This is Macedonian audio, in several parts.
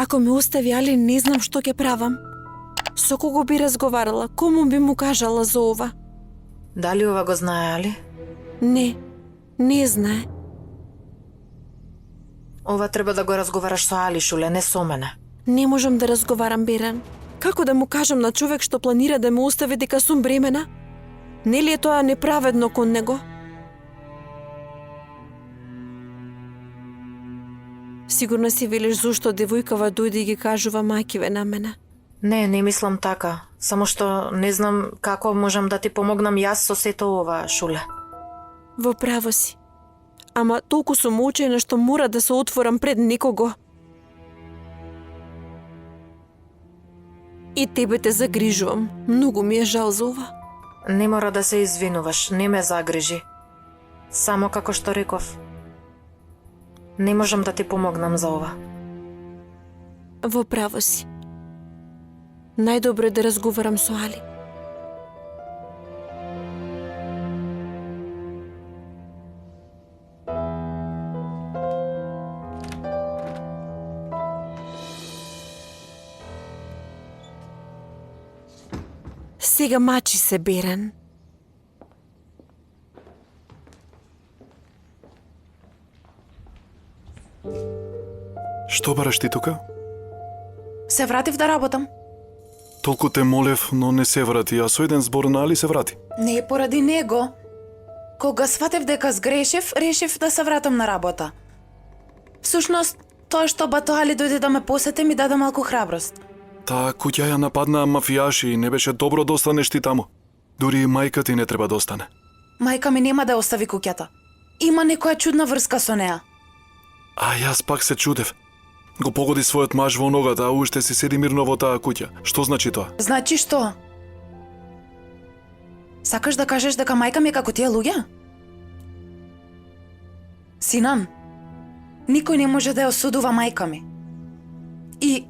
Ако ме остави Али, не знам што ќе правам. Со кого би разговарала, кому би му кажала за ова? Дали ова го знае Али? Не знае. Ова треба да го разговараш со Али, Шуле, не со мене. Не можам да разговарам, Беран. Како да му кажам на човек што планира да ме остави дека сум бремена? Нели е тоа неправедно кон него? Сигурно си велиш зошто девојкава дојде и ги кажува мајкиве на мене. Не мислам така. Само што не знам како можам да ти помогнам јас со сето ова, Шуле. Во право си. Ама толку сум очајна што мора да се отворам пред некого. И тебе те загрижувам. Многу ми е жал за ова. Не мора да се извинуваш, не ме загрижи. Само како што реков, не можам да ти помогнам за ова. Во право си. Најдобро е да разговарам со Али. Сега мачи се, Беран. Што бараш ти тука? Се вратив да работам. Толку те молев, но не се врати, а со еден збор на Али се врати. Не е поради него. Кога сватев дека сгрешив, решив да се вратам на работа. Всушност, тоа што бато Али дојде да ме посети ми даде малку храброст. Таа куќа ја нападнаа мафијаши и не беше добро да останеш ти таму. Дури и мајка ти не треба да остане. Мајка ми нема да остави куќата. Има некоја чудна врска со неа. А јас пак се чудев. Го погоди својот маж во ногата, а уште си седи мирно во таа куќа. Што значи тоа? Значи што? Сакаш да кажеш дека мајка ми е како тие луѓе? Синан, никој не може да ја осудува мајка ми. И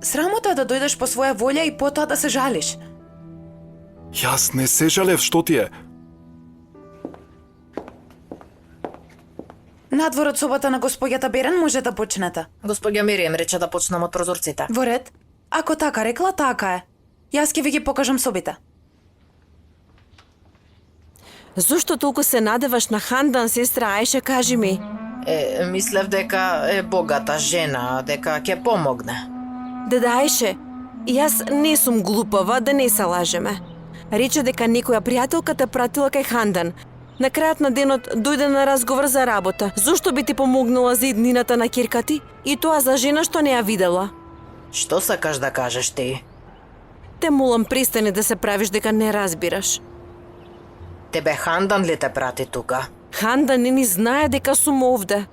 срамота е да дојдеш по своја волја и потоа да се жалиш. Јас не се жалев, што ти е? Надвор од собата на господјата Беран може да почнете. Господја Мирием рече да почнам од прозорците. Во ред. Ако така рекла, така е. Јас ќе ви ги покажам собите. Зошто толку се надеваш на Хандан, сестра Ајша, кажи ми? Мислев дека е богата жена, дека ќе помогне. Деда Ајше, јас не сум глупава, да не се лажеме. Рече дека некоја пријателка те пратила кај Хандан. На крајот на денот дојде на разговор за работа. Зошто би ти помогнала за иднината на ќерка ти? И тоа за жена што не ја видела. Што сакаш да кажеш ти? Те молам, престани да се правиш дека не разбираш. Тебе Хандан ли те прати тука? Хандан не ни знае дека сум овде.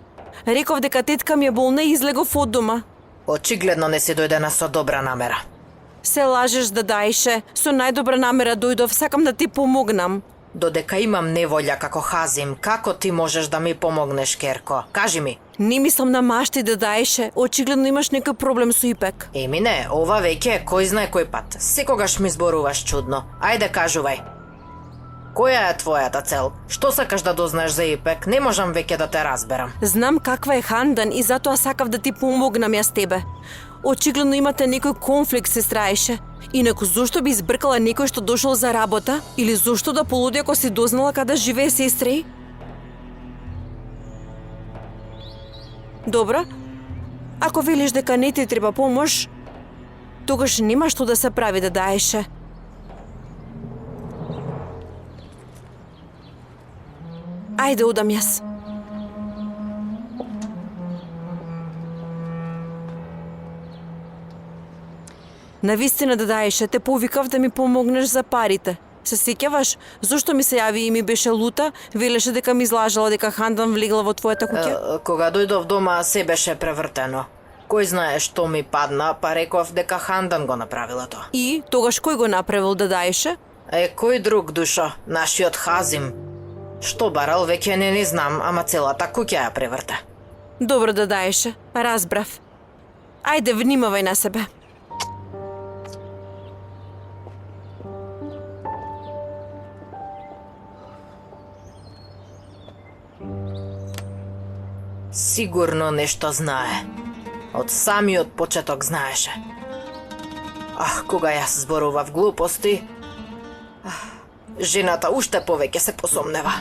Реков дека тетка ми е болна и излегов од дома. Очигледно не си дојдена со добра намера. Се лажеш, да дајше. Со најдобра намера дојдов, сакам да ти помогнам. Додека имам неволја како Хазим, како ти можеш да ми помогнеш, Керко? Кажи ми. Не мислам на машти, да дајше. Очигледно имаш некој проблем со Ипек. Еми не, ова веќе кој знае кој пат. Секогаш ми зборуваш чудно. Ајде кажувај. Која е твојата цел? Што сакаш да дознаеш за Ипек? Не можам веќе да те разберам. Знам каква е Хандан и затоа сакав да ти помогнам јас тебе. Очигледно имате некој конфликт, сестра Ајше. Инаку зошто би избркала некој што дошол за работа? Или зошто да полуди ако си дознала каде живее сестри? Добро. Ако велиш дека не ти треба помош, тогаш нема што да се прави, да даеше. Ајде, одам јас. Навистина, да даеше, те повикав да ми помогнеш за парите. Се сеќаваш зошто ми се јави и ми беше лута, велеше дека ми излажала дека Хандан влегла во твојата куќа? Кога дојдов дома се беше превртено. Кој знае што ми падна, па реков дека Хандан го направила тоа. И тогаш кој го направил, да даеше? Кој друг, душо, нашиот Хазим. Што барал, веќе не знам, ама целата куќа ја преврте. Добро, да даеше, разбрав. Ајде, внимавај на себе. Сигурно нешто знае. Од самиот почеток знаеше. Кога јас зборував глупости, жената уште повеќе се посомнева.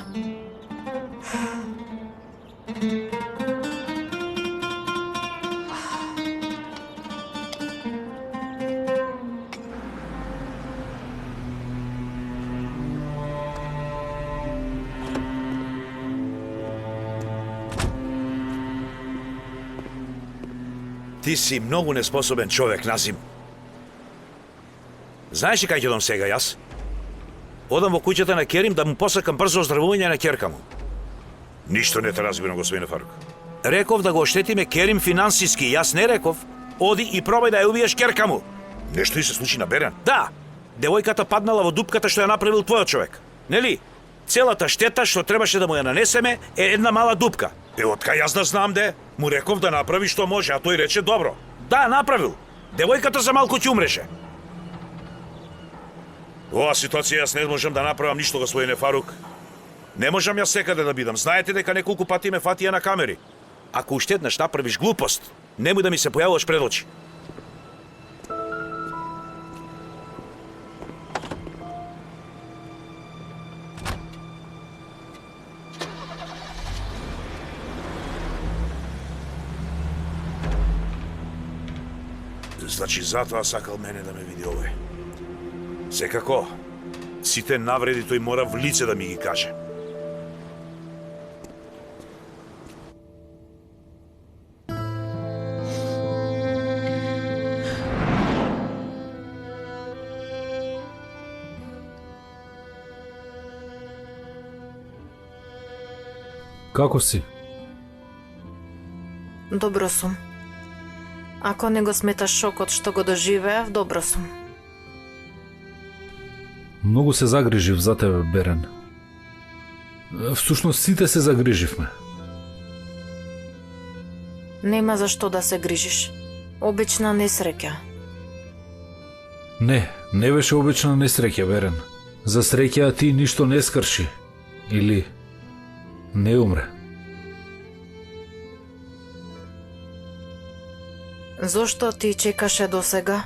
Ти си многу неспособен човек, Назим. Знаеш ли кај ќе дом сега јас? Одам во куќата на Керим да му посакам брзо оздравување на ќерка му. Ништо не те разбирам, господин Фарук. Реков да го оштетиме Керим финансиски, јас не реков, оди и пробај да ја убиеш ќерка му. Нешто и се случи на Берен. Да, девојката паднала во дупката што ја направил твојот човек. Нели? Целата штета што требаше да му ја нанесеме е една мала дупка. Откај јас да знам де, му реков да направи што може, а тој рече добро. Да, направил. Девојката за малку ќе умреше. Ова ситуација јас не можам да направам ништо, господине Фарук. Не можам јас секаде да бидам. Знаете дека неколку пати ме фатија на камери. Ако уште еднаш направиш глупост, немој да ми се појавуваш пред очи. Значи, затоа сакал мене да ме види овој. Секако, сите навреди тој мора в лице да ми ги каже. Како си? Добро сум. Ако не го сметаш шокот што го доживеав, добро сум. Многу се загрижив за тебе, Берен. Всушност сите се загриживме. Нема за што да се грижиш. Обична несреќа. Не беше обична несреќа, Берен. За среќа ти ништо не скрши. Или не умре. Зошто ти чекаше до сега?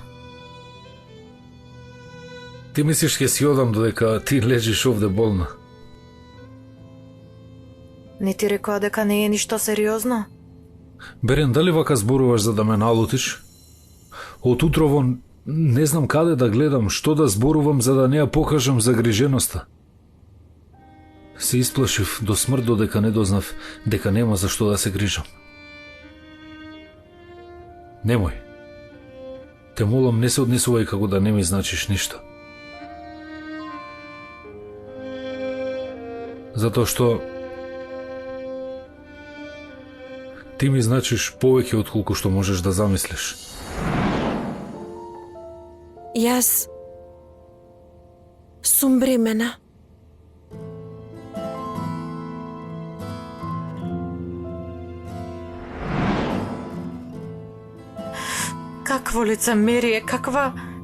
Ти мислиш ќе си одам додека ти лежиш овде болна? Не ти рекоа дека не е ништо сериозно? Берен, дали вака зборуваш за да ме налутиш? Од утрово не знам каде да гледам, што да зборувам за да не ја покажам загриженоста. Се исплашив до смрт додека не дознав дека нема за што да се грижам. Немој. Те молам, не се однесувај како да не ми значиш ништо. Затоа што ти ми значиш повеќе отколку што можеш да замислиш. Јас сум бремена. Какво лицемерие,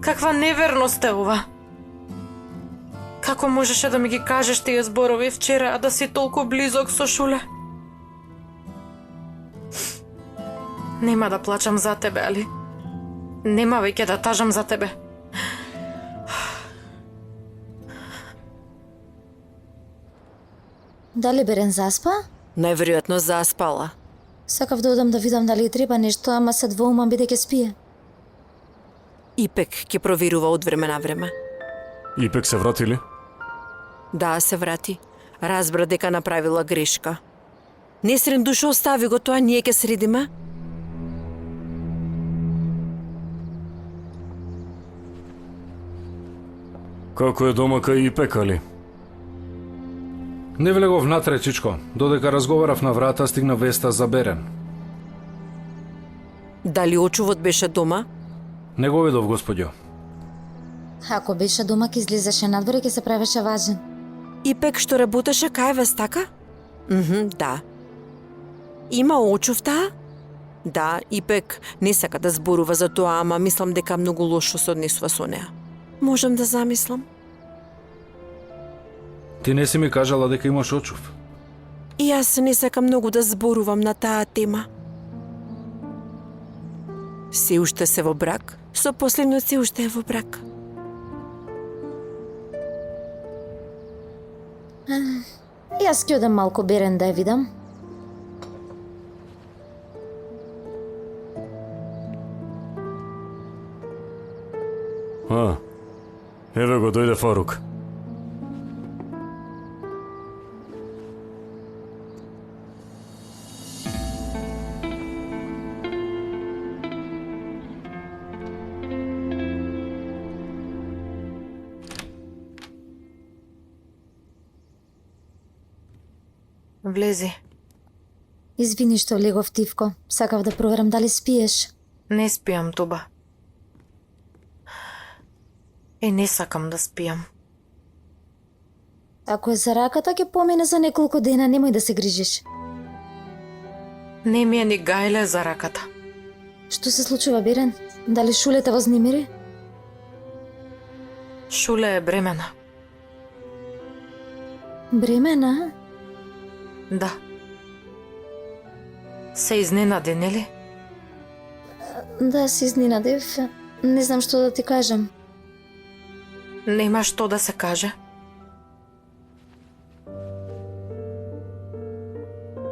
каква неверност е ова? Како можеше да ми ги кажеш тие зборови вчера, а да си толку близок со Шуле? Нема да плачам за тебе, али? Нема веќе да тажам за тебе. Дали Берен заспа? Најверојатно заспала. Сакав да одам да видам дали треба нешто, ама се двоумам бидејќи спие. Ипек ќе проверува од време на време. Ипек се врати ли? Да, се врати. Разбра дека направила грешка. Не срем душа, остави го тоа, ние ќе средиме. Како е дома кај Ипек, али? Не влегов внатре, чичко. Додека разговарав на врата, стигна веста за Берен. Дали очувот беше дома? Не го видов, господјо. Ако беше дома, ќе излизаше надвор и ќе се правеше важен. Ипек што работеше кај вас, така? Да. Има очув таа? Да, Ипек не сака да зборува за тоа, ама мислам дека многу лошо се однесува со неа. Можам да замислам. Ти не си ми кажала дека имаш очув. И јас не сакам многу да зборувам на таа тема. Се уште се во брак, со последниот се уште е во брак. Јас ќе одам малку Берен да ја видам. Еве го дојде Фарук. Влези. Извини што легов тивко. Сакав да проверам дали спиеш. Не спијам, Туба. Не сакам да спијам. Ако е за раката, ќе помине за неколку дена, немој да се грижиш. Не ми е ни гајле за раката. Што се случува, Берен? Дали Шуле те вознемири? Шуле е бремена. Бремена? Да. Се изненади, нели? Да, се изненадев. Не знам што да ти кажам. Нема што да се каже.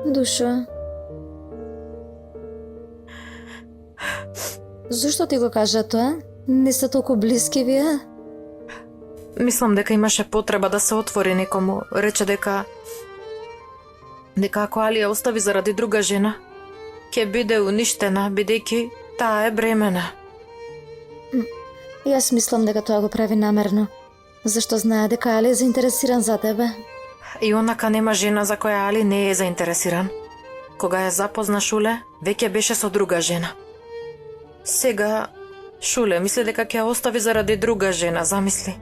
Душо. Зошто ти го кажа тоа? Не се толку блиски вие? Мислам дека имаше потреба да се отвори некому. Рече дека ако Алија остави заради друга жена, ќе биде уништена, бидејќи таа е бремена. Јас мислам дека тоа го прави намерно. Зашто знае дека Али е заинтересиран за тебе. И онака нема жена за која Али не е заинтересиран. Кога ја запозна Шуле, веќе беше со друга жена. Сега Шуле мисли дека ќе ја остави заради друга жена, замисли.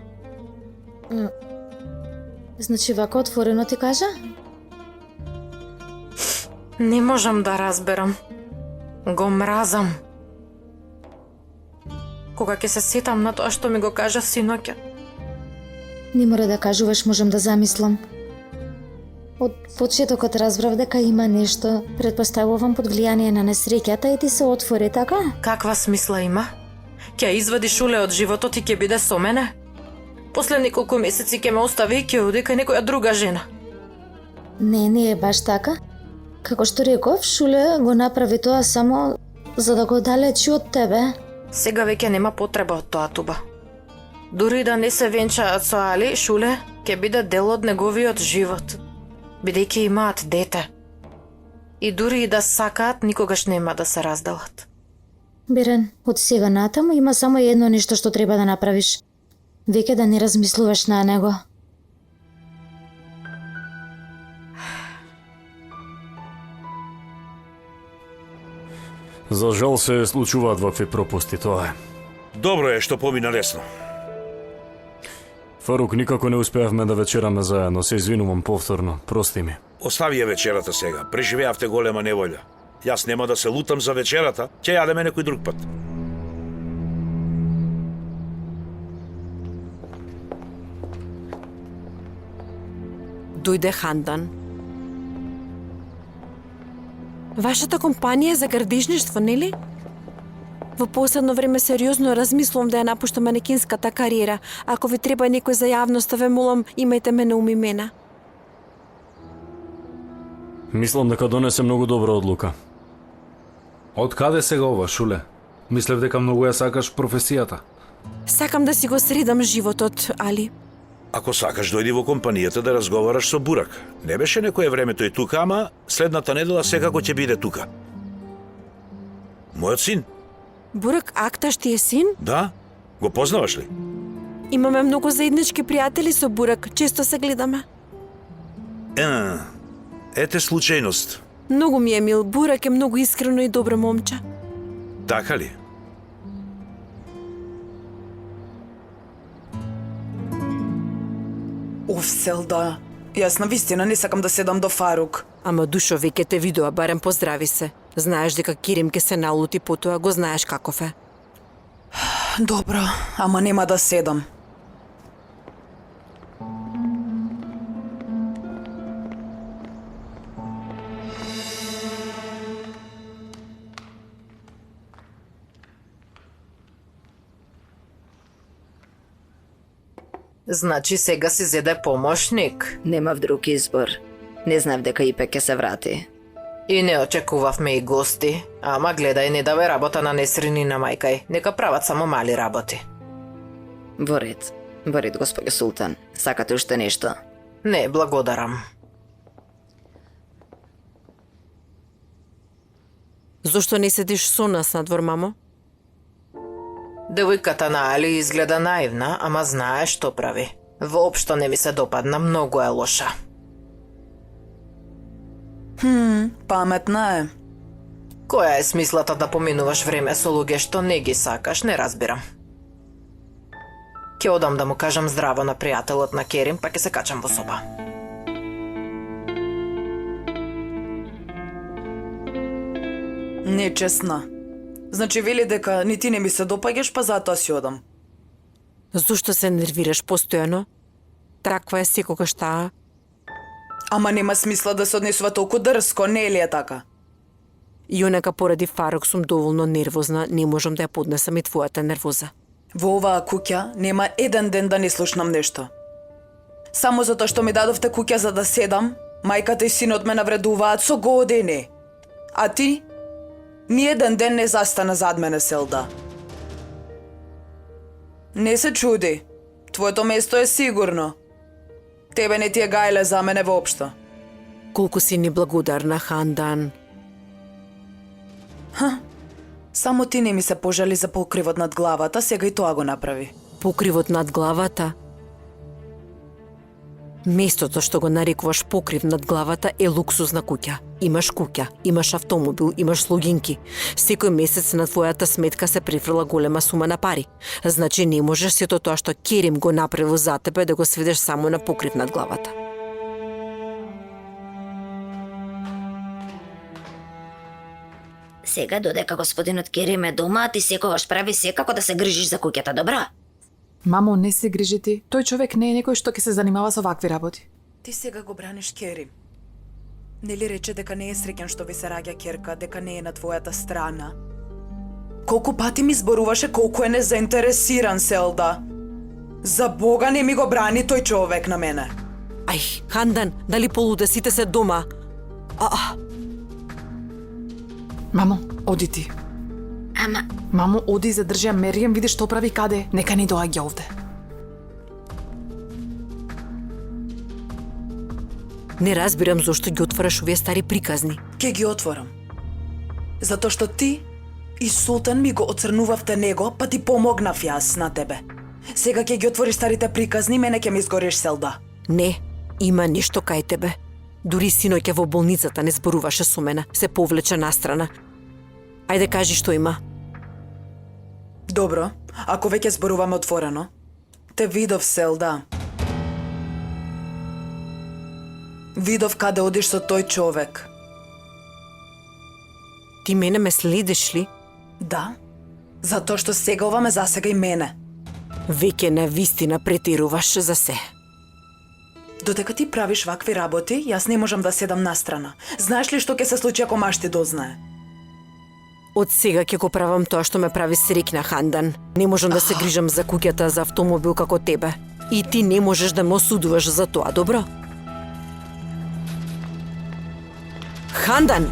Значи вако отворено ти кажа? Не можам да разберам. Го мразам. Кога ќе се сетам на тоа што ми го кажа синоќа. Не мора да кажуваш, можам да замислам. Од почетокот разбрав дека има нешто. Предпоставувам под влијание на несреќата и ти се отвори, така? Каква смисла има? Ќе извади Шуле од животот и ќе биде со мене? После неколку месеци ќе ме остави и ќе оди кај некоја друга жена. Не е баш така. Како што реков, Шуле го направи тоа само за да го далечи од тебе. Сега веќе нема потреба од тоа, Туба. Дури да не се венчаат со Али, Шуле ќе биде дел од неговиот живот, бидејќи имаат дете. И дури и да сакаат, никогаш нема да се разделат. Берен, од сега натаму има само едно нешто што треба да направиш. Веќе да не размислуваш на него. За жал се случуваат вакви пропусти, тоа е. Добро е што помина лесно. Фарук, никако не успеавме да вечераме заедно, се извинувам повторно, прости ми. Остави ја вечерата сега, преживеавте голема неволја. Јас нема да се лутам за вечерата, ќе јадеме некој друг пат. Дојде Хандан. Вашата компанија е за градежништво, нели? Во последно време сериозно размислувам да ја напуштам манекинската кариера. Ако ви треба некој за јавноста, ве молам, имајте ме на ум имена. Мислам дека донесе многу добра одлука. Од каде сега ова, Шуле? Мислев дека многу ја сакаш професијата. Сакам да си го средам животот, Али. Ако сакаш, дојди во компанијата да разговараш со Бурак. Не беше некое време тој тука, ама следната недела секако ќе биде тука. Мојот син? Бурак Акташ ти е син? Да? Го познаваш ли? Имаме многу заеднички пријатели со Бурак, често се гледаме. Ете случајност. Многу ми е мил, Бурак е многу искрено и добро момче. Така ли? Оф, Селда, јас навистина не сакам да седам до Фарук. Ама Душо, веќе те видоа, барем поздрави се. Знаеш дека Кирим ке се налути потоа, го знаеш каков е. Добро, ама нема да седам. Значи сега си зеде помошник. Немав друг избор. Не знав дека Ипе ќе се врати. И не очекувавме и гости. Ама гледај, не давај работа на Несрин и на мајкај. Нека прават само мали работи. Во ред, господи Султан. Сакате уште нешто? Не, благодарам. Зошто не седиш со нас надвор, мамо? Девојката на Али изгледа наивна, ама знае што прави. Воопшто не ми се допадна, многу е лоша. Паметна е. Која е смислата да поминуваш време со луѓе што не ги сакаш, не разбирам. Ќе одам да му кажам здраво на пријателот на Керим, па ќе се качам во соба. Нечестна. Значи вели дека ни ти не ми се допаѓаш, па затоа си одам. Зошто се нервираш постојано? Таква е секогаш таа. Ама нема смисла да се однесува толку дрско, не е ли е така? И онака поради Фарук сум доволно нервозна, не можам да ја поднесам и твојата нервоза. Во оваа куќа нема еден ден да не слушнам нешто. Само затоа што ми дадовте куќа за да седам, мајката и синот ме навредуваат со години. А ти? Ни еден ден не застана зад мене, Селда. Не се чуди. Твоето место е сигурно. Тебе не ти е гајле за мене воопшто. Колку си ни благодарна, Хандан. Само ти не ми се пожали за покривот над главата, сега и тоа го направи. Покривот над главата? Местото што го нарекуваш покрив над главата е луксузна куќа. Имаш куќа, имаш автомобил, имаш слугинки. Секој месец на твојата сметка се прифрла голема сума на пари. Значи не можеш сето тоа што Керим го направил за тебе да го сведеш само на покрив над главата. Сега додека господинот Керим е дома, ти секогаш прави секако да се грижиш за куќата, добра? Мамо, не се грижи ти. Тој човек не е некој што ќе се занимава со вакви работи. Ти сега го браниш Керим. Нели рече дека не е среќен што ви се раѓа ќерка, дека не е на твојата страна? Колку пати ми зборуваше колку е незаинтересиран, Селда. За Бога не ми го брани тој човек на мене. Ај, Хандан, дали полуде сите се дома? Мамо, оди ти. Ама, Мамо, оди и задржи ја Меријем, види што прави каде. Нека ни доаѓа овде. Не разбирам зошто ги отвараш овие стари приказни. Ке ги отворам. Затоа што ти и Султан ми го оцрнувавте него, па ти помогнав јас на тебе. Сега ќе ги отвориш старите приказни, мене ќе ми изгориш, Селда. Не, има нешто кај тебе. Дури синоќа во болницата не зборуваше со мене, се повлече настрана. Ајде кажи што има. Добро, ако веќе зборуваме отворено. Те видов, Селда. Видов каде одиш со тој човек. Ти мене ме следиш ли? Да, затоа што сега ова ме засега и мене. Веќе на вистина претеруваш за се. Додека ти правиш вакви работи, јас не можам да седам настрана. Знаеш ли што ќе се случи ако маш ти дознае? Од сега ќе го правам тоа што ме прави среќна, Хандан. Не можам да се грижам за куќата, за автомобил како тебе. И ти не можеш да ме осудуваш за тоа, добро? Хандан!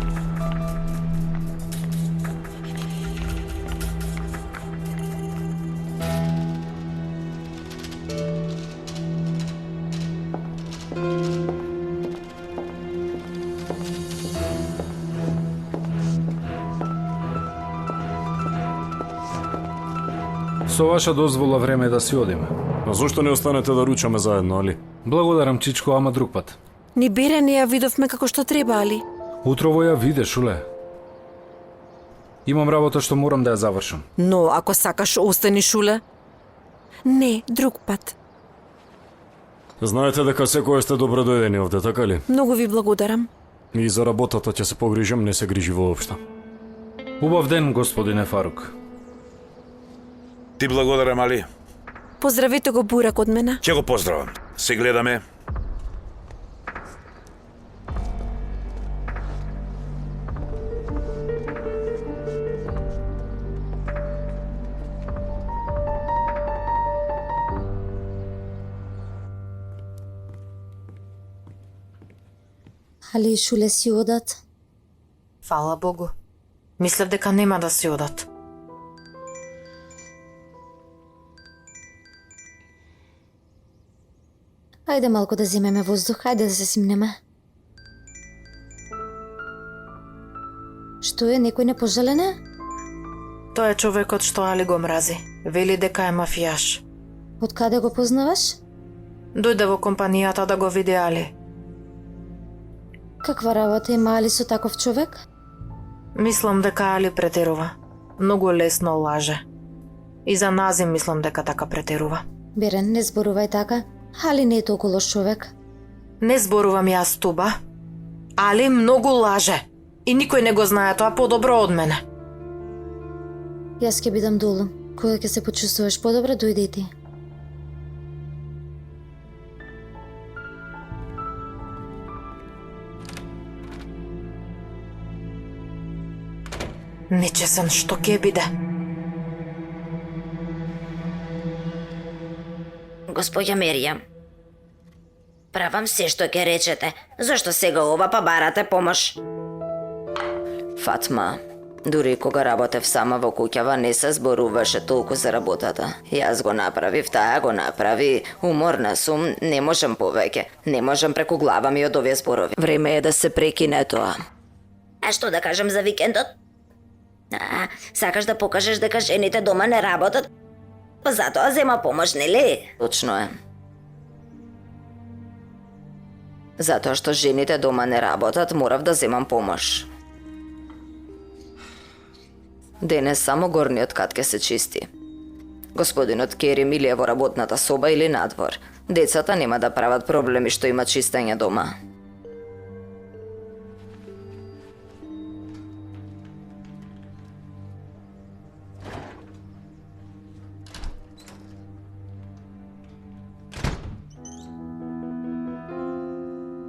Со ваша дозвола време е да си одиме. А зошто не останете да ручаме заедно, али? Благодарам, Чичко, ама друг пат. Ни бере не ја видовме како што треба, али? Утрово ја виде, Шуле. Имам работа што морам да ја завршам. Но ако сакаш, остани, Шуле. Не, друг пат. Знаете дека секој сте добродојдени овде, така ли? Многу ви благодарам. И за работата ќе се погрижам, не се грижи воопшто. Убав ден, господине Фарук. Ти благодарам, Али. Поздравете го Бурак од мене. Ќе го поздравам. Се гледаме. Али и Шуле си одат? Фала Богу. Мислев дека нема да си одат. Ајде малку да земеме воздух, ајде да се симнеме. Што е, некој не пожалене? Тоа е човекот што Али го мрази. Вели дека е мафијаш. Од каде го познаваш? Дојде во компанијата да го види Али. Каква работа има Али со таков човек? Мислам дека Али претерува. Многу лесно лаже. И за Назим мислам дека така претерува. Берен, не зборувај така. Али не е толку лош човек. Не зборувам јас, Туба. Али многу лаже. И никој не го знае тоа подобро од мене. Јас ќе бидам долу. Кога ќе се почувствуваш подобро, дојди и ти. Нечесен, што ќе биде? Господја Меријам, правам се што ќе речете. Зошто сега ова па барате помош? Фатма, дури кога работев сама во куќава не се зборуваше толку за работата. Јас го направив, таа го направи, уморна сум, не можам повеќе. Не можам преку глава ми од овие зборови. Време е да се прекине тоа. А што да кажам за викендот? Сакаш да покажеш дека жените дома не работат? Па затоа зема помош, нели? Точно е. Затоа што жените дома не работат, морав да земам помош. Денес само горниот кат ке се чисти. Господинот Керим или е во работната соба или надвор. Децата нема да прават проблеми што има чистење дома.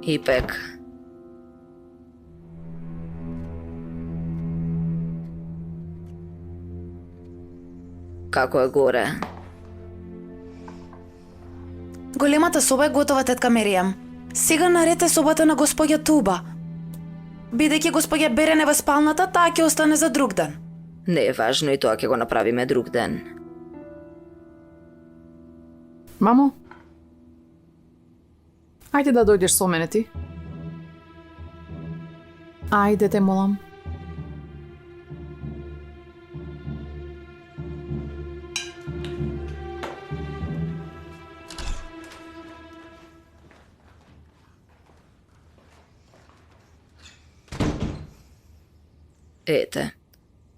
Ипек. Како е горе? Големата соба е готова, тетка Меријам. Сега наред е собата на господја Туба. Бидејќи господја Берен е во спалната, таа ќе остане за друг ден. Не е важно и тоа ќе го направиме друг ден. Мамо? Ајде да дојдеш со мене ти. Ајде те молам. Ете,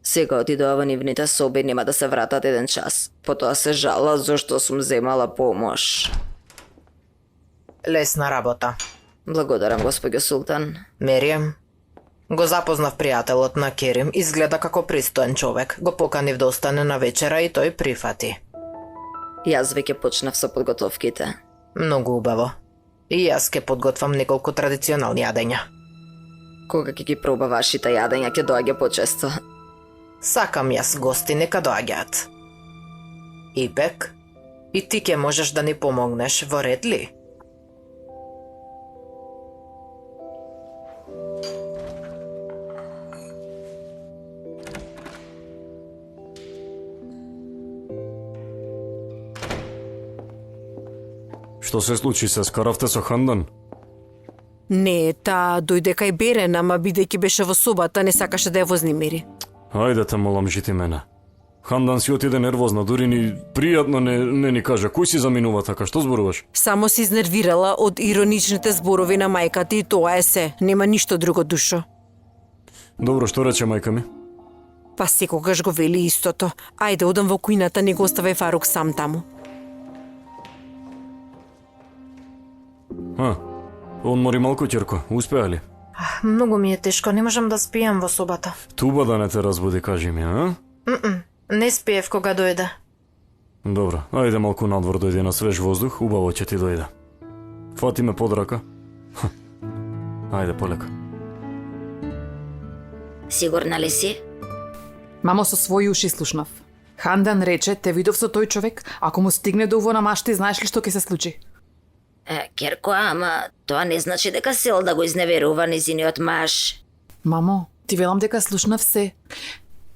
сега отидоа во нивните соби, нема да се вратат еден час. Потоа се жала зашто сум земала помош. Лесна работа. Благодарам, господјо Султан. Меријам, го запознав пријателот на Керим, изгледа како пристоен човек. Го поканив да остане на вечера и тој прифати. Јас веќе почнав со подготовките. Многу убаво. И јас ке подготвам неколку традиционални јадења. Кога ќе ги проба вашите јадења, ќе доаѓа почесто. Сакам јас гости, нека доаѓаат. Ипек, и ти ќе можеш да ни помогнеш, во ред ли? Што се случи, се скаравте со Хандан? Не, таа дојде кај Берен, ама бидејќи беше во собата, не сакаше да ја вознемири. Ајде те молам, жити мене. Хандан си отиде нервозна, дури ни пријатно не ни кажа. Кој си заминува така, што зборуваш? Само се изнервирала од ироничните зборови на мајката и тоа е се. Нема ништо друго, душо. Добро, што рече мајка ми? Па секогаш го вели истото. Ајде, одам во кујната, не го оставај Фарук сам таму. Одмори малку, ќерко, успеа ли? Многу ми е тешко, не можам да спијам во собата. Туба да не те разбуди, кажи ми, а? Не спиев кога дојде. Добро, ајде малку надвор, дојди на свеж воздух, убаво ќе ти дојде. Фати ме под рака. Ајде полека. Сигурна ли си? Мамо, со своји уши слушнав. Хандан рече, те видов со тој човек, ако му стигне до уво на машти, знаеш ли што ќе се случи? Керко, ама тоа не значи дека Селда го изневерува низиниот маж. Мамо, ти велам дека слушнав се.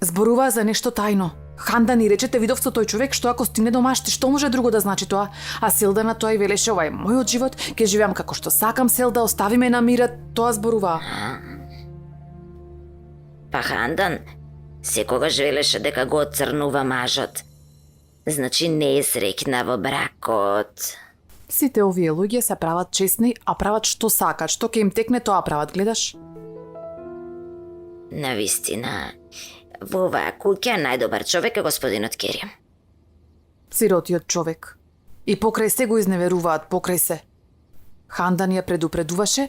Зборуваа за нешто тајно. Ханда ни рече те видов со тој човек што ако стигне до машти, што може друго да значи тоа? А Селда на тоа и велеше ова е мојот живот, ќе живеам како што сакам, Селда, остави ме на мира, тоа зборуваа. Па Хандан секогаш велеше дека го оцрнува мажот. Значи не е среќна во бракот. Сите овие луѓе се прават честни, а прават што сакат, што ќе им текне тоа прават, гледаш? Навистина, во оваа куќа најдобар човек е господинот Керим. Сиротиот човек. И покрај се го изневеруваат, покрај се. Хандан ја предупредуваше,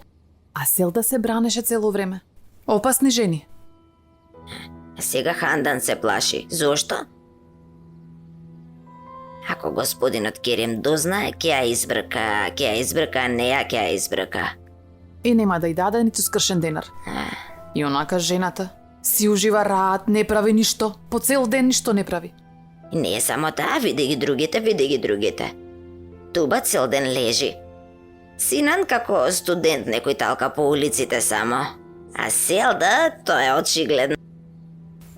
а Селда се бранеше цело време. Опасни жени. Сега Хандан се плаши. Зошто? Ако господинот Керим дознае, ќе ја избрка, не ја ќе ја избрка. И нема да ја даде ниту скршен денар. И онака жената си ужива раат, не прави ништо, по цел ден ништо не прави. И не е само таа, види ги другите. Туба цел ден лежи. Синан како студент некој талка по улиците само. А Селда, тоа е очигледно.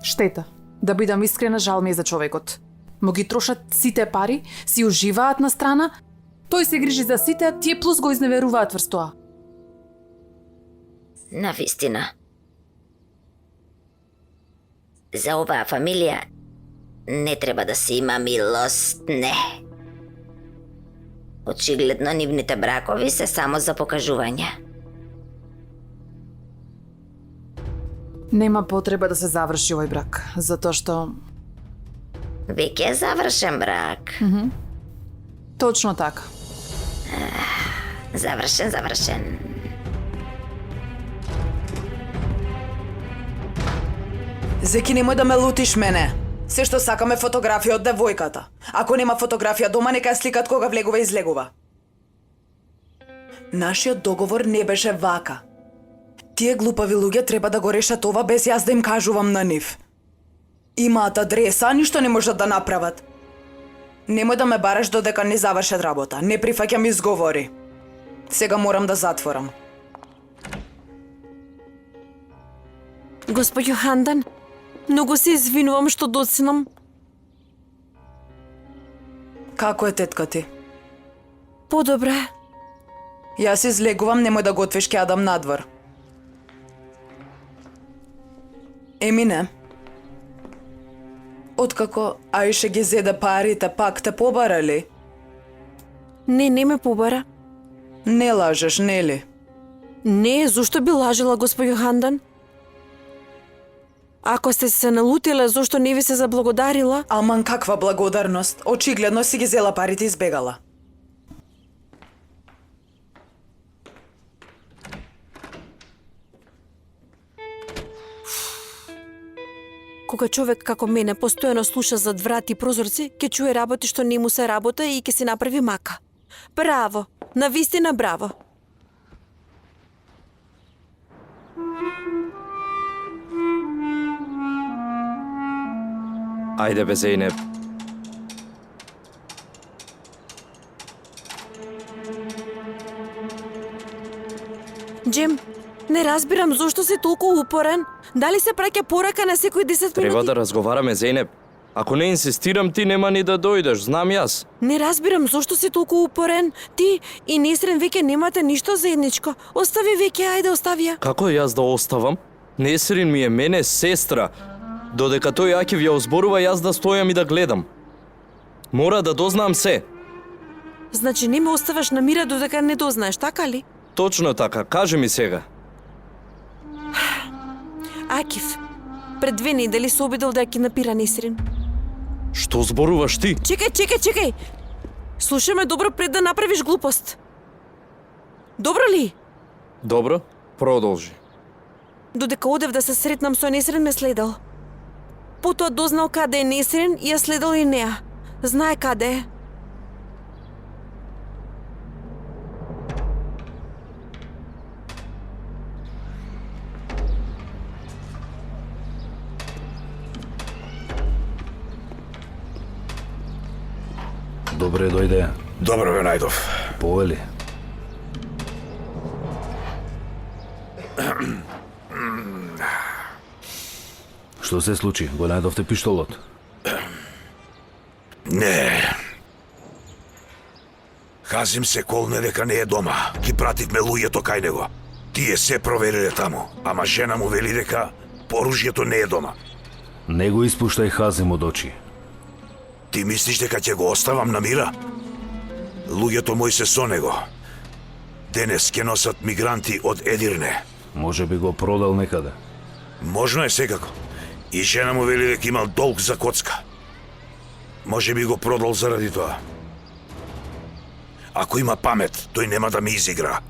Штета. Да бидам искрена, жал ми е за човекот. Му ги трошат сите пари, си уживаат на страна, тој се грижи за сите, а тие плюс го изневеруваат врз тоа. Навистина. За оваа фамилија не треба да се има милост, не. Очигледно нивните бракови се само за покажување. Нема потреба да се заврши овој брак, затоа што... Веќе е завршен брак. Точно така. Завршен. Зеки, немој да ме лутиш мене. Се што сакаме фотографија од девојката. Ако нема фотографија дома, нека ја сликат кога влегува и излегува. Нашиот договор не беше вака. Тие глупави луѓе треба да го решат ова без јас да им кажувам на нив. Имаат адреса, а ништо не можат да направат. Немој да ме бараш додека не завршат работа. Не прифаќам изговори. Сега морам да затворам. Господјо Хандан, многу се извинувам што доцнам. Како е тетка ти? Подобре. Јас излегувам, немој да готвиш, ќе јадам надвор. Емине, откако Аише ги зеде парите, пак те побара ли? Не ме побара. Не лажеш, нели? Не, зошто би лажила, господјо Хандан? Ако сте се налутила, зошто не ви се заблагодарила? Аман, каква благодарност? Очигледно си ги зела парите и избегала. Кога човек како мене постојано слуша зад врати и прозорци, ќе чуе работи што не му се работа и ќе си направи мака. Браво, навистина браво. Ајде бе, Зејнеп. Джем, не разбирам зошто си толку упорен. Дали се праќа порака на секој 10 минути? Треба да разговараме, Зејнеп. Ако не инсистирам, ти нема ни да дојдеш, знам јас. Не разбирам зошто си толку упорен. Ти и Несрен веќе немате ништо заедничко. Остави веќе, ајде остави ја. Како јас да оставам? Несрин ми е мене сестра. Додека тој Акив ја озборува, јас да стојам и да гледам. Мора да дознам се. Значи не ме оставаш на мира додека не дознаеш, така ли? Точно така, кажи ми сега. Акив, пред 2 недели се обидел да ја кинапира Несрин. Што зборуваш ти? Чекај! Слушај ме добро пред да направиш глупост. Добро ли? Добро, продолжи. Додека одев да се сретнам со Несрин ме следел. Потоа дознал каде е Несрин и ја следел и неа. Знае каде е. Добре дојде. Добро ве најдов. Повели. Што се случи? Го најдовте пиштолот? Не. Хазим се колне дека не е дома. Ги пративме луѓето кај него. Тие се провериле таму, ама жена му вели дека оружјето не е дома. Не го испуштај Хазим од очи. Ти мислиш дека ќе го оставам на мира? Луѓето мои се со него. Денес ќе носат мигранти од Едирне. Може би го продал некаде. Можно е секако. И жена му вели дека имал долг за коцка. Може би го продал заради тоа. Ако има памет, тој нема да ме изигра.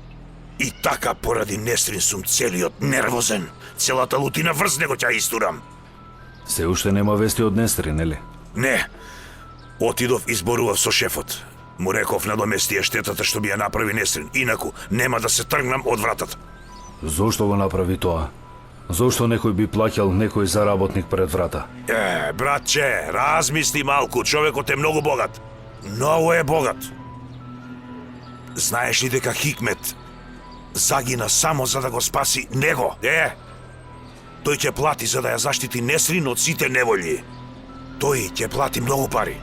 И така поради Несрин сум целиот нервозен. Целата лутина врз него ќе истурам. Се уште нема вести од Несрин, нели? Не. Отидов и зборував со шефот. Му реков надомести ја штетата што би ја направи Несрин. Инаку нема да се тргнам од вратата. Зошто го направи тоа? Зошто некој би плаќал некој заработник пред врата? Братче, размисли малку, човекот е многу богат. Многу е богат. Знаеш ли дека Хикмет загина само за да го спаси него? Тој ќе плати за да ја заштити Несрин од сите неволји. Тој ќе плати многу пари.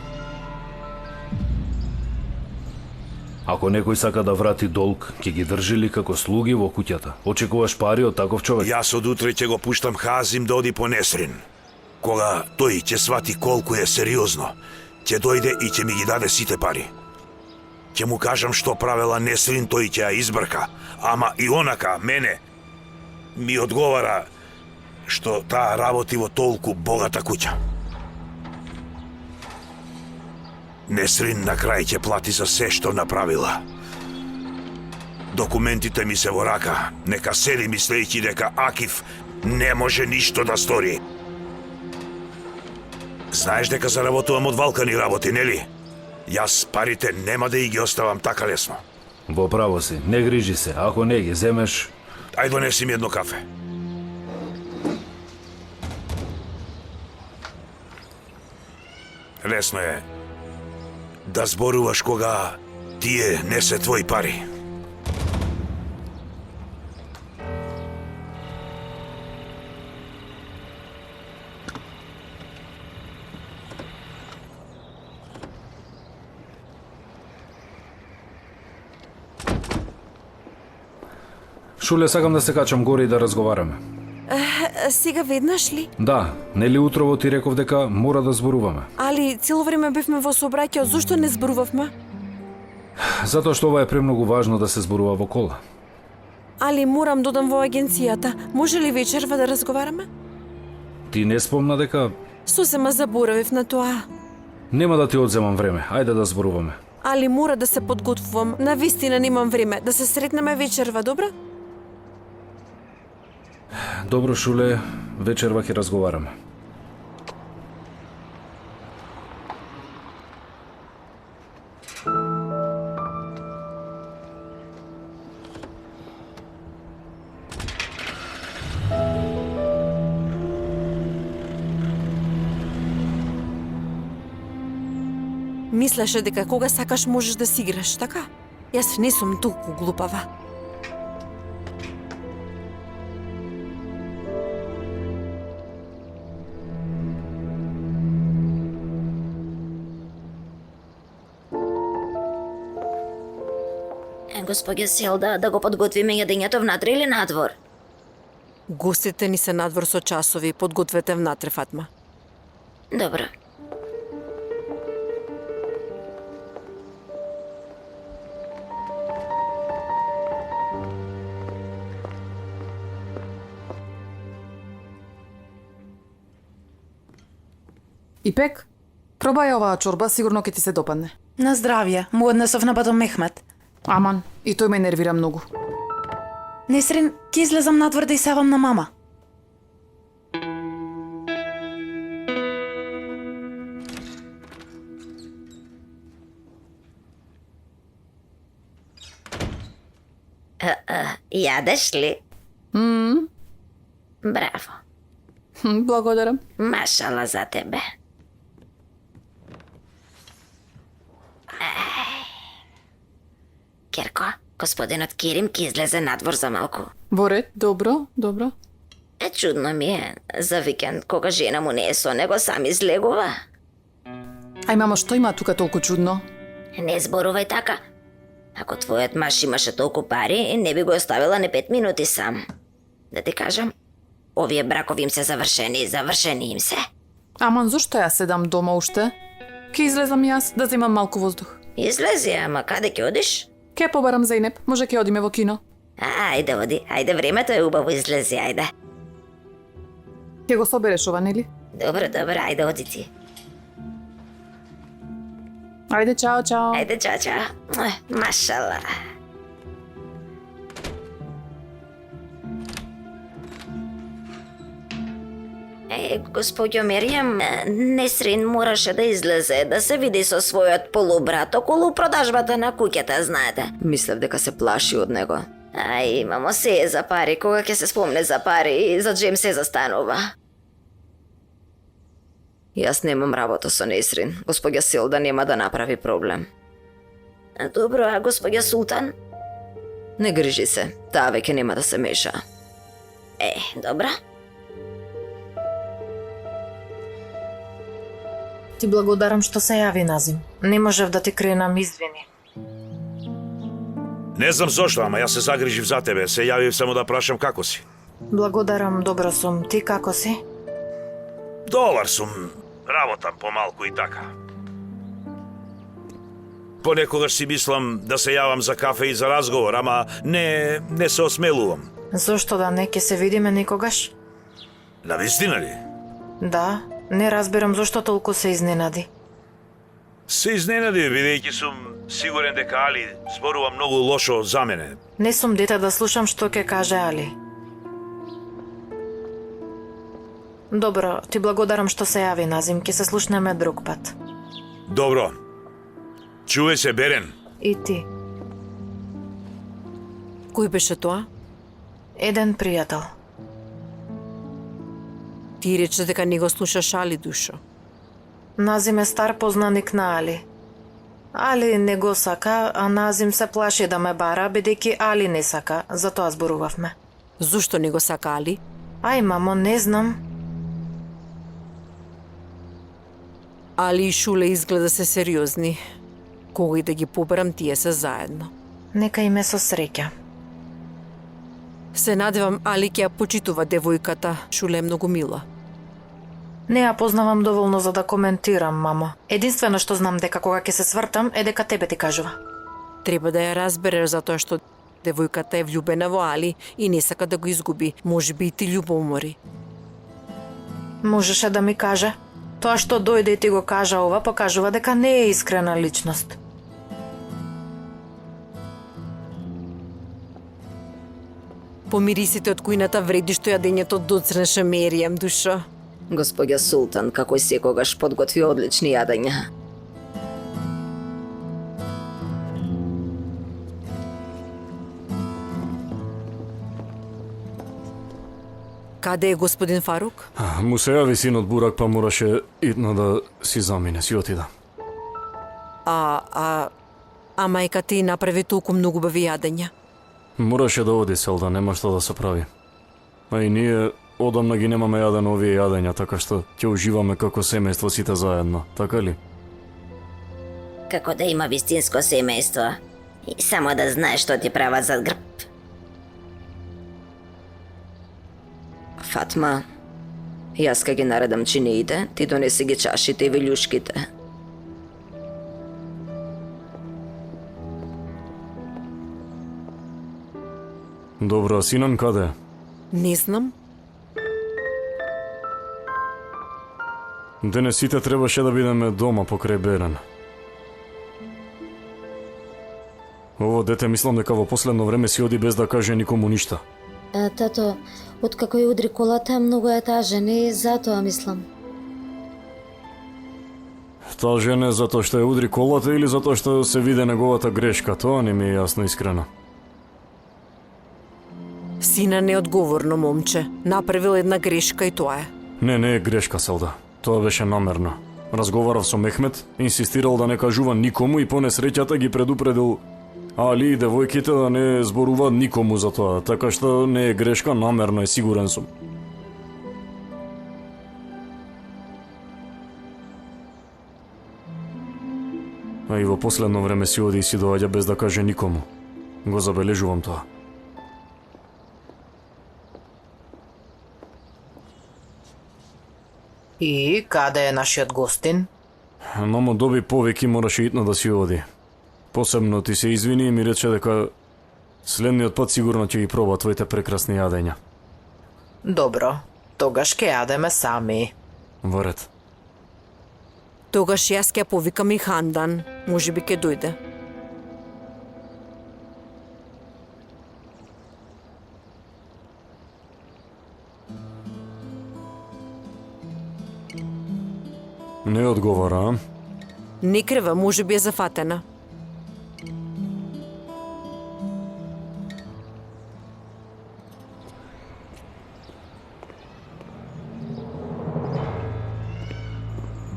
Ако некој сака да врати долг, ќе ги држи ли како слуги во куќата? Очекуваш пари од таков човек? Јас од утре ќе го пуштам Хазим да оди по Несрин. Кога тој ќе свати колку е сериозно, ќе дојде и ќе ми ги даде сите пари. Ќе му кажам што правела Несрин, тој ќе ја избрка. Ама и онака, мене, ми одговара што таа работи во толку богата куќа. Несрин на крај ќе плати за се што направила. Документите ми се во рака. Нека седи мислејќи дека Акиф не може ништо да стори. Знаеш дека заработувам од валкани работи, нели? Јас парите нема да и ги оставам така лесно. Во право си, не грижи се. Ако не ги земеш... Ај донеси ми едно кафе. Лесно е да зборуваш кога тие не се твои пари. Шуле, сакам да се качам горе и да разговараме. Сега веднаш ли? Да, нели утрово ти реков дека мора да зборуваме? Али цело време бевме во сообраќај, зошто не зборувавме? Затоа што ова е премногу важно да се зборува во кола. Али морам да одам во агенцијата. Може ли вечерва да разговараме? Ти не спомна дека... Сосема заборавив на тоа. Нема да ти одземам време, ајде да зборуваме. Али мора да се подготвувам. Навистина немам време. Да се сретнеме вечерва, добро? Добро, Шуле, вечерва ќе разговараме. Мислеше дека кога сакаш можеш да си играш, така? Јас не сум толку глупава. Господја Селда, да го подготвиме јадењето внатре или надвор? Гостите ни се надвор со часови, подгответе внатре, Фатма. Добро. Ипек, пробај оваа чорба, сигурно ќе ти се допадне. На здравје, му однесов на батон Мехмет. Аман, и тој ме нервира многу. Несрин, ќе излезам надвор да исавам на мама. Јадеш ли? Браво. Благодарам. Машала за тебе. Керко, господинот Керим ќе излезе надвор за малку. Во ред, добро, добро. Чудно ми е, за викенд, кога жена му не е со него, сам излегува. Ај мамо, што има тука толку чудно? Не зборувај така. Ако твојот маж имаше толку пари, не би го оставила не 5 минути сам. Да ти кажам, овие бракови им се завршени им се. Аман, зошто ја седам дома уште? Ке излезам јас да земам малку воздух. Излези, ама каде ќе одиш? Ке побарам Зейнеп, може ке одиме во кино. Ајде, оди, ајде, времето е убаво, излези, ајде. Ке го собереш ова, нели? Добро, ајде, оди ти. Ајде, чао, чао. Ајде, чао. Машала. Господјо Меријам, Несрин мораше да излезе, да се види со својот полубрат околу продажбата на куќата, знаете. Мислев дека се плаши од него. Ај, мамо, се е за пари, кога ќе се спомне за пари, за Джем се застанува. Јас немам работа со Несрин. Господја Селда нема да направи проблем. Добро, а господја Султан? Не грижи се, таа веќе нема да се меша. Добра. Ти благодарам што се јави, Назим. Не можев да ти кренам, извини. Не знам зошто, ама јас се загрижив за тебе. Се јавив само да прашам како си. Благодарам, добро сум. Ти како си? Долар сум. Работам помалку и така. Понекогаш си мислам да се јавам за кафе и за разговор, ама не се осмелувам. Зошто да не, ќе се видиме некогаш? Навистина ли? Да, не разбирам зошто толку се изненади. Се изненади, бидејќи сум сигурен дека Али зборува многу лошо за мене. Не сум дете да слушам што ќе каже Али. Добро, ти благодарам што се јави, Назим, ќе се слушнеме друг пат. Добро. Чувај се, Берен. И ти. Кој беше тоа? Еден пријател. Ти рече дека не го слушаш Али, душо. Назим е стар познаник на Али. Али не го сака, а Назим се плаши да ме бара, бидејќи Али не сака, затоа зборувавме. Зошто не го сака Али? Ај, мамо, не знам. Али и Шуле изгледа се сериозни. Кога и да ги поберам, тие се заедно. Нека име со среќа. Се надевам Али ќе ја почитува девојката. Шуле е многу мила. Не ја познавам доволно за да коментирам, мамо. Единствено што знам дека кога ќе се свртам е дека тебе ти кажува. Треба да ја разбереш затоа што девојката е влюбена во Али и не сака да го изгуби. Можеби и ти љубомори. Можеше да ми каже. Тоа што дојде и ти го кажа ова, покажува дека не е искрена личност. Помирисите од кујната вреди што јадењето доцрнеше Меријам, душо. Господја Султан, како и секогаш, подготви одлични јадења. Каде е господин Фарук? Му се јави синот Бурак, па мораше итно да си замине, си отида. А мајка ти направи толку многу убави јадења. Мораше да оди, Селда, нема што да се прави. А и ние одамна ги немаме јадено овие јадења, така што ќе уживаме како семејство сите заедно, така ли? Како да има вистинско семејство. И само да знаеш што ти прават зад грб. Фатма, јас ка ги наредам чиниите, ти донеси ги чашите и вилјушките. Добро, а Синан каде? Не знам. Денес сите требаше да бидеме дома покрај Берен. Ово дете мислам дека во последно време си оди без да каже никому ништа. Тато, откако ја удри колата, многу е тажен и затоа мислам. Тажен е затоа што ја удри колата или затоа што се виде неговата грешка? Тоа не ми е јасно искрено. Сина неодговорно момче. Направил една грешка и тоа е. Не е грешка, Селда. Тоа беше намерно. Разговарав со Мехмет, инсистирал да не кажува никому и по несреќата ги предупредил Али и девојките да не зборуваат никому за тоа, така што не е грешка, намерно е, сигурен сум. А и во последно време си оди и си доаѓа без да каже никому. Го забележувам тоа. И каде е нашиот гостин? Мамо доби повеќе и мораше итно да си оди. Посебно ти се извини и ми рече дека следниот пат сигурно ќе ги проба твоите прекрасни јадења. Добро, тогаш ќе јадеме сами. Во ред. Тогаш јас ќе повикам и Хандан. Може би ќе дојде. Не одговара, а? Не крива, може би е зафатена.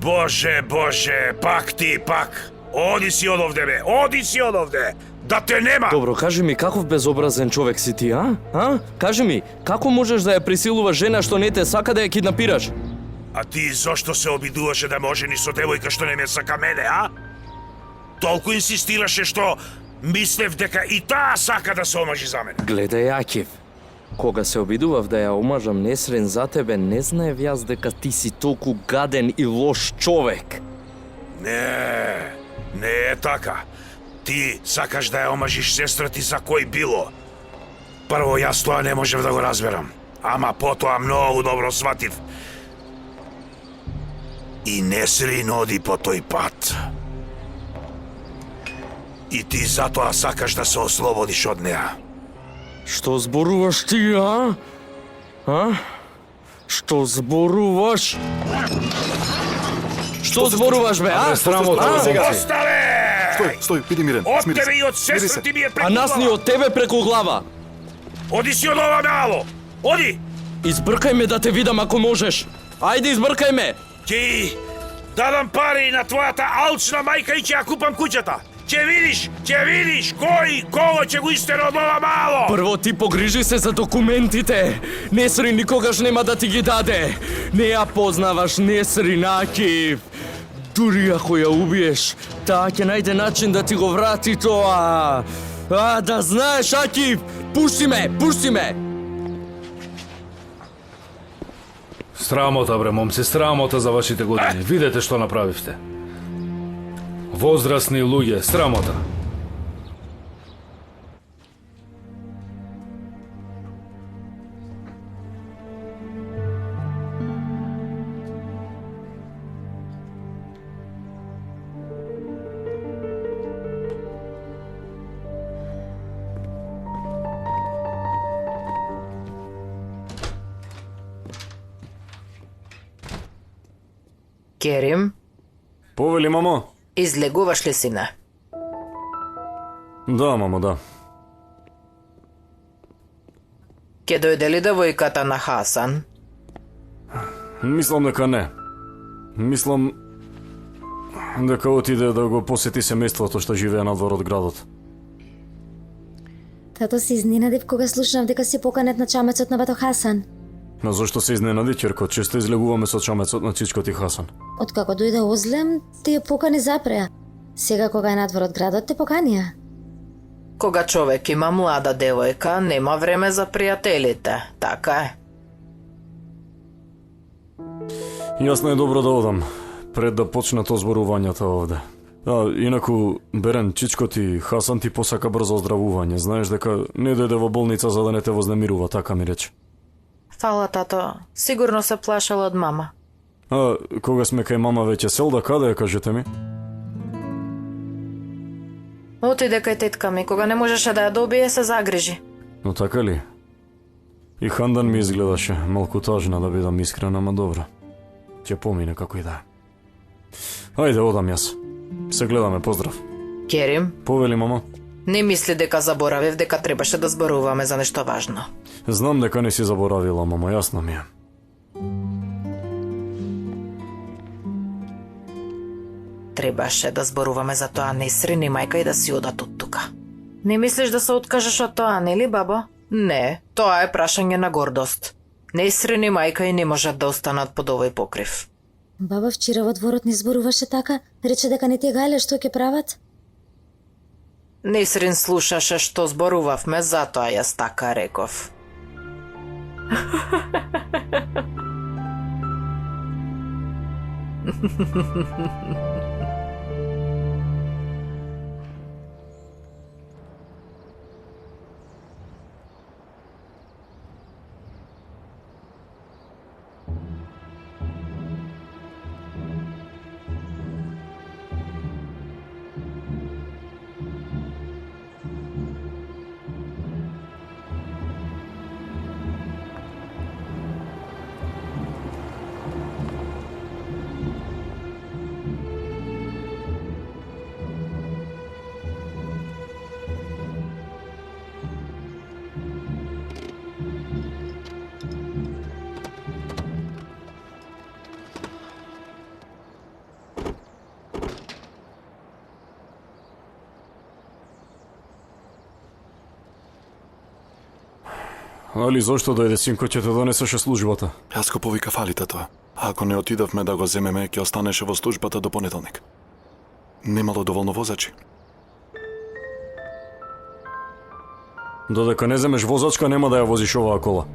Боже, Боже, пак ти, пак. Оди си од овде, бе, оди си од овде. Да те нема. Добро, кажи ми каков безобразен човек си ти, а? А? Кажи ми, како можеш да ја присилуваш жена што не те сака да ја киднапираш? А ти зошто се обидуваше да може ни со девојка што не ме сака мене, а? Толку инсистираше што мислев дека и таа сака да се омажи за мене. Гледај, Акив, кога се обидував да ја омажам Несрин за тебе, не знаев јас дека ти си толку гаден и лош човек. Не е така. Ти сакаш да ја омажиш сестра ти за кој било. Прво, јас тоа не можев да го разберам. Ама потоа многу добро сватив. И Несрин оди по тој пат. И ти затоа сакаш да се ослободиш од неа. Што зборуваш ти, а? А? Што зборуваш? Што зборуваш, бе, а? Срамота, сега си. Оставе! Стој, биди мирен. Од смири се. тебе и од Смири сестра се. ти ми е преку А нас ни глава. од тебе преку глава. Оди си од ова мало. Оди! Избркај ме да те видам ако можеш. Ајде, избркај ме. Ќе дадам пари на твојата алчна мајка и ќе ја купам куќата. Ќе видиш кого ќе го истера од ова мало. Прво ти погрижи се за документите. Несрин никогаш нема да ти ги даде. Не ја познаваш Несрин, Акив. Дури ако ја убиеш, таа ќе најде начин да ти го врати тоа. А, да знаеш, Акив, пушти ме. Срамота, бре, момци, срамота за вашите години. Видете што направивте. Возрастни луѓе, срамота. Керим, Повели, мамо? излегуваш ли, сине? Да, мамо, да. Ке дојде ли девојката на Хасан? Мислам дека не. Мислам дека отиде да го посети семејството што живее надвор од градот. Тато се изненадив кога слушнав дека си поканет на чамецот на бато Хасан. Но зошто се изненади, ќерко? Често излегуваме со чамецот на чичкот и Хасан. Откако дојде Озлем, ти ја покани запреа. Сега кога е надвор од градот, те поканија. Кога човек има млада девојка, нема време за пријателите, така е. Јас најдобро да одам, пред да почнат озборувањата овде. А, инаку, Берен, чичкот и Хасан ти посака брзо оздравување. Знаеш дека не дојде во болница за да не те вознемирува, така ми рече. Фала, тато. Сигурно се плашал од мама. А, кога сме кај мама веќе селда, каде е, кажете ми? Отиде кај тетка ми, кога не можеше да ја добие, се загрижи. Но така ли? И Хандан ми изгледаше малку тажна, да бидам искрена, ама добро. Ќе помине како и да е. Ајде, одам јас. Се гледаме, поздрав. Керим, Повели, мамо? не мисли дека заборавив дека требаше да зборуваме за нешто важно. Знам дека не си заборавила, мамо, јасно ми е. Требаше да зборуваме за тоа Несрин и мајка и да си одат од тука. Не мислиш да се откажеш од тоа, нели, бабо? Не, тоа е прашање на гордост. Несрин и мајка и не можат да останат под овој покрив. Баба вчера во дворот не зборуваше така, рече дека не ти гајле што ќе прават. Несрин слушаше што зборувавме, затоа јас така реков. Али зошто дојде синко, ќе те донесеше службата? Јас го повикав Али татоа. А ако не отидовме да го земеме, ќе останеше во службата до понеделник. Немало доволно возачи. Додека не земеш возачка, нема да ја возиш оваа кола.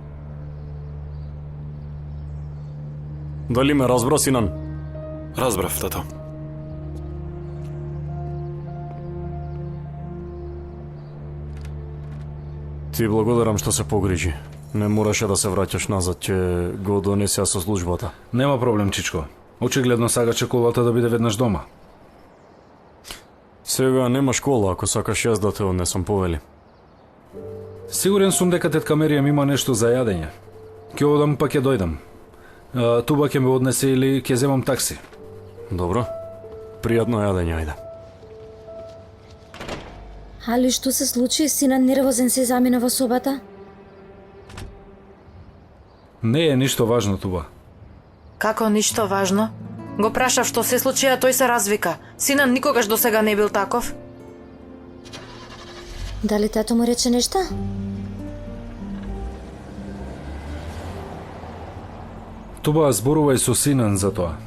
Дали ме разбра, Синан? Разбрав, тато. Ти благодарам што се погрижи. Не мораше да се враќаш назад, ќе го донесеа со службата. Нема проблем, чичко. Очигледно сакаше колата да биде веднаш дома. Сега нема школа, ако сакаш јас да те однесам, повели. Сигурен сум дека тетка Меријам има нешто за јадење. Ќе одам па ќе дојдам. Туба ќе ме однесе или ќе земам такси. Добро. Пријатно јадење, ајде. Али што се случи? Синан нервозен се замина во собата? Не е ништо важно, Туба. Како ништо важно? Го прашав што се случи, а тој се развика. Синан никогаш досега не бил таков. Дали тато му рече нешто? Туба зборувај со Синан за тоа.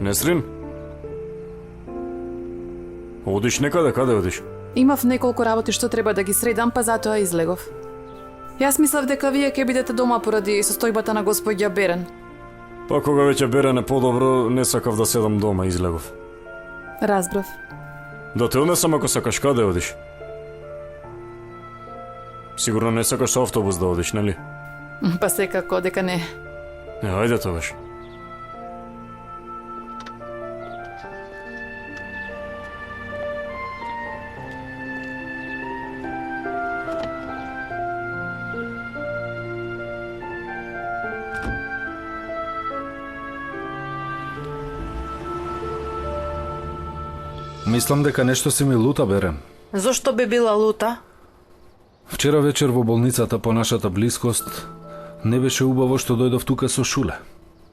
Несрин? Одиш некаде, каде одиш? Имав неколку работи што треба да ги средам, па затоа излегов. Јас мислев дека вие ќе бидете дома поради состојбата на господја Берен. Па кога веќе Берен е подобро, не сакав да седам дома, излегов. Разбрав. Да те однесам ако сакаш, каде одиш? Сигурно не сакаш со автобус да одиш, нели? Па секако, дека не. Ајде тогаш. Мислам дека нешто си ми лута, Берен. Зошто би била лута? Вчера вечер во болницата по нашата блискост не беше убаво што дојдов тука со Шуле.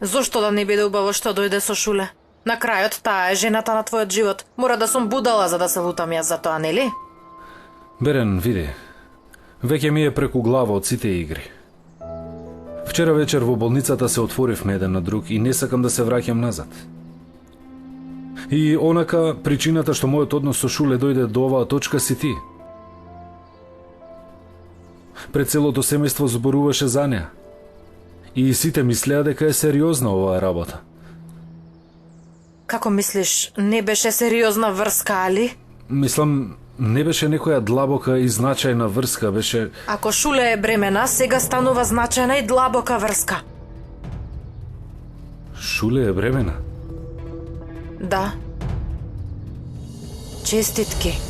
Зошто да не биде убаво што дојде со Шуле? На крајот таа е жената на твојот живот. Мора да сум будала за да се лутам јас за тоа, нели? Берен, види, веќе ми е преку глава од сите игри. Вчера вечер во болницата се отворивме еден на друг и не сакам да се враќам назад. И онака, причината што мојот однос со Шуле дојде до оваа точка си ти. Пред целото семејство зборуваше за неа. И сите мислеа дека е сериозна оваа работа. Како мислиш, не беше сериозна врска, али? Мислам, не беше некоја длабока и значајна врска, беше... Ако Шуле е бремена, сега станува значајна и длабока врска. Шуле е бремена? Да. Честитки.